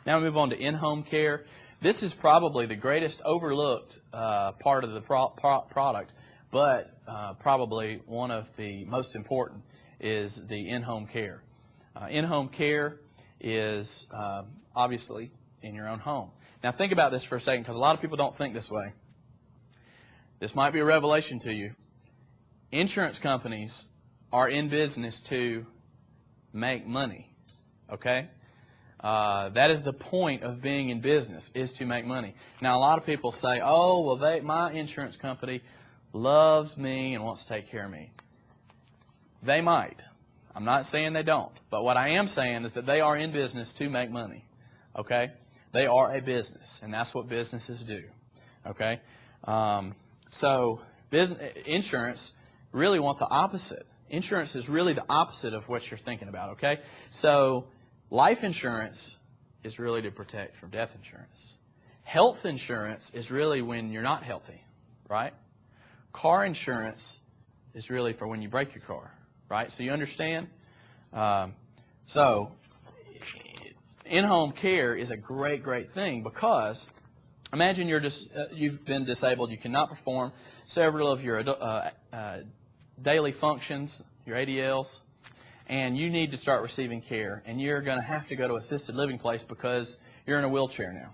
Now we move on to in-home care. This is probably the greatest overlooked part of the product, but probably one of the most important is the in-home care. In-home care is obviously in your own home. Now think about this for a second, because a lot of people don't think this way. This might be a revelation to you. Insurance companies are in business to make money, okay? That is the point of being in business, is to make money. Now, a lot of people say, oh, well, my insurance company loves me and wants to take care of me. They might. I'm not saying they don't. But what I am saying is that they are in business to make money, okay? They are a business, and that's what businesses do, okay? Insurance really want the opposite. Insurance is really the opposite of what you're thinking about, okay? So life insurance is really to protect from death insurance. Health insurance is really when you're not healthy, right? Car insurance is really for when you break your car, right? So you understand? In-home care is a great, great thing, because imagine you've been disabled, you cannot perform several of your daily functions, your ADLs, and you need to start receiving care, and you're going to have to go to an assisted living place because you're in a wheelchair now.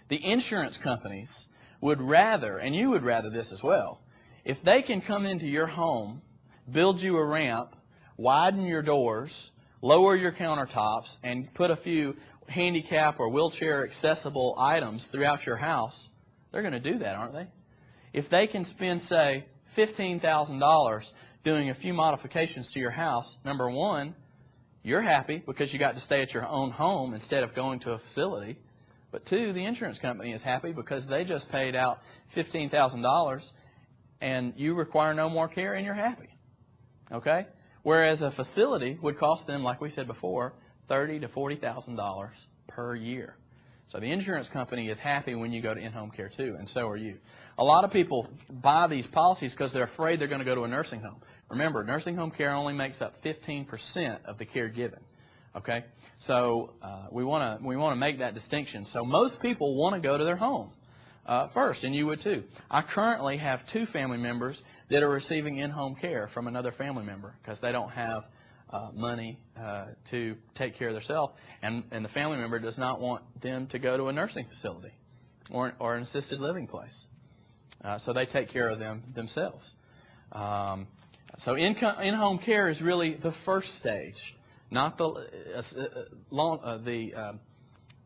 The insurance companies would rather, and you would rather this as well, if they can come into your home, build you a ramp, widen your doors, lower your countertops, and put a few handicap or wheelchair accessible items throughout your house, they're going to do that, aren't they? If they can spend, say, $15,000 doing a few modifications to your house, number one, you're happy because you got to stay at your own home instead of going to a facility. But two, the insurance company is happy because they just paid out $15,000 and you require no more care and you're happy. Okay? Whereas a facility would cost them, like we said before, $30,000 to $40,000 per year. So the insurance company is happy when you go to in-home care too, and so are you. A lot of people buy these policies because they're afraid they're going to go to a nursing home. Remember, nursing home care only makes up 15% of the care given. Okay, so we want to make that distinction. So most people want to go to their home first, and you would too. I currently have 2 family members that are receiving in-home care from another family member because they don't have money to take care of themselves, and the family member does not want them to go to a nursing facility or an assisted living place. So they take care of them themselves. So in-home care is really the first stage, not the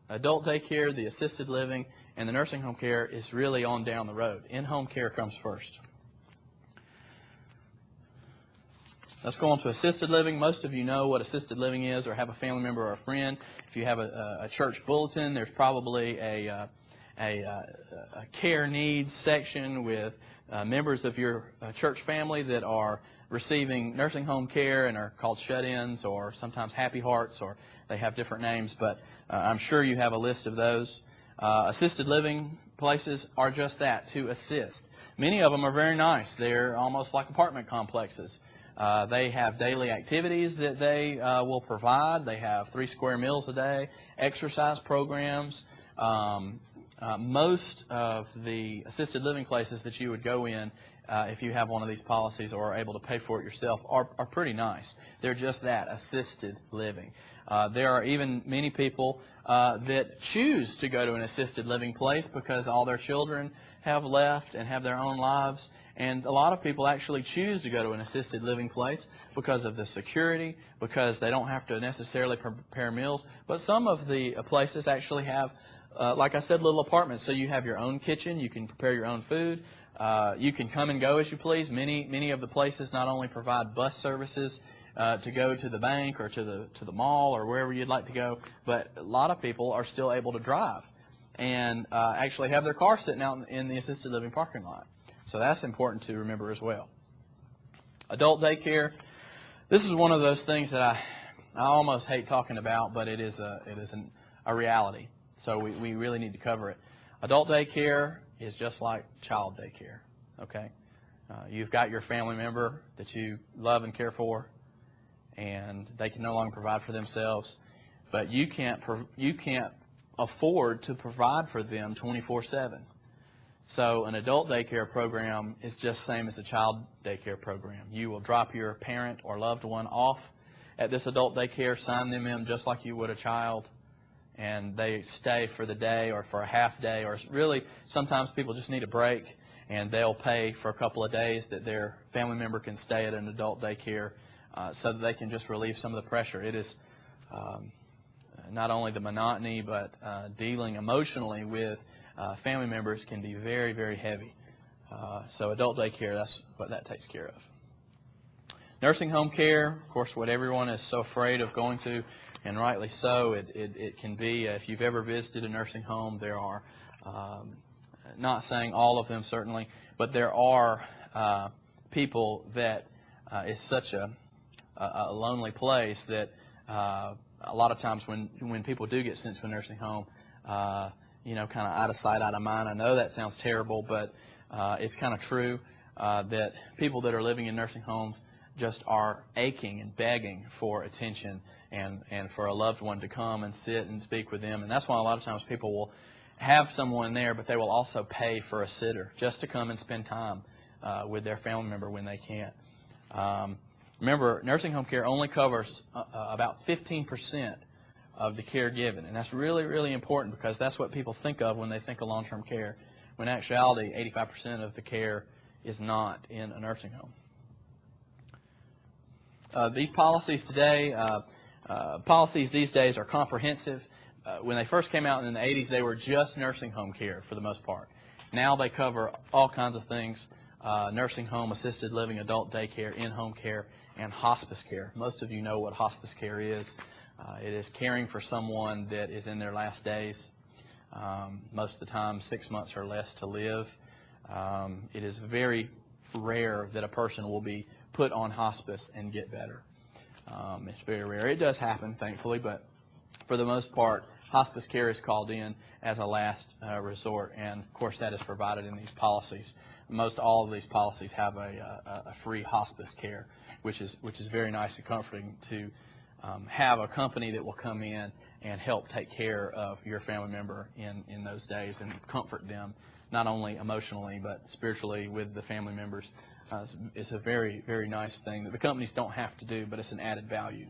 adult daycare, the assisted living, and the nursing home care is really on down the road. In-home care comes first. Let's go on to assisted living. Most of you know what assisted living is or have a family member or a friend. If you have a church bulletin, there's probably a care needs section with members of your church family that are receiving nursing home care and are called shut-ins or sometimes happy hearts, or they have different names, but I'm sure you have a list of those. Assisted living places are just that, to assist. Many of them are very nice. They're almost like apartment complexes. They have daily activities that they will provide. They have 3 square meals a day, exercise programs. Most of the assisted living places that you would go in, if you have one of these policies or are able to pay for it yourself, are pretty nice. They're just that, assisted living. There are even many people that choose to go to an assisted living place because all their children have left and have their own lives. And a lot of people actually choose to go to an assisted living place because of the security, because they don't have to necessarily prepare meals. But some of the places actually have, like I said, little apartments. So you have your own kitchen. You can prepare your own food. You can come and go as you please. Many of the places not only provide bus services to go to the bank or to the mall or wherever you'd like to go, but a lot of people are still able to drive and actually have their car sitting out in the assisted living parking lot. So that's important to remember as well. Adult daycare. This is one of those things that I almost hate talking about, but it is a reality. So we really need to cover it. Adult daycare is just like child daycare. Okay, you've got your family member that you love and care for, and they can no longer provide for themselves, but you can't afford to provide for them 24/7. So an adult daycare program is just the same as a child daycare program. You will drop your parent or loved one off at this adult daycare, sign them in just like you would a child, and they stay for the day or for a half day, or really sometimes people just need a break, and they'll pay for a couple of days that their family member can stay at an adult daycare so that they can just relieve some of the pressure. It is not only the monotony, but dealing emotionally with family members can be very, very heavy. So adult daycare, that's what that takes care of. Nursing home care, of course, what everyone is so afraid of going to, and rightly so. It can be, if you've ever visited a nursing home, there are, not saying all of them certainly, but there are people that is such a lonely place that a lot of times when people do get sent to a nursing home, kind of out of sight, out of mind. I know that sounds terrible, but it's kind of true that people that are living in nursing homes just are aching and begging for attention and for a loved one to come and sit and speak with them. And that's why a lot of times people will have someone there, but they will also pay for a sitter just to come and spend time with their family member when they can't. Remember, nursing home care only covers about 15% of the care given. And that's really, really important, because that's what people think of when they think of long-term care, when in actuality 85% of the care is not in a nursing home. These policies today, policies these days are comprehensive. When they first came out in the 80s, they were just nursing home care for the most part. Now they cover all kinds of things: nursing home, assisted living, adult daycare, in-home care, and hospice care. Most of you know what hospice care is. It is caring for someone that is in their last days, most of the time 6 months or less to live. It is very rare that a person will be put on hospice and get better. It's very rare. It does happen, thankfully, but for the most part, hospice care is called in as a last resort, and of course that is provided in these policies. Most all of these policies have a free hospice care, which is very nice and comforting to have a company that will come in and help take care of your family member in those days and comfort them, not only emotionally but spiritually with the family members. It's a very, very nice thing that the companies don't have to do, but it's an added value.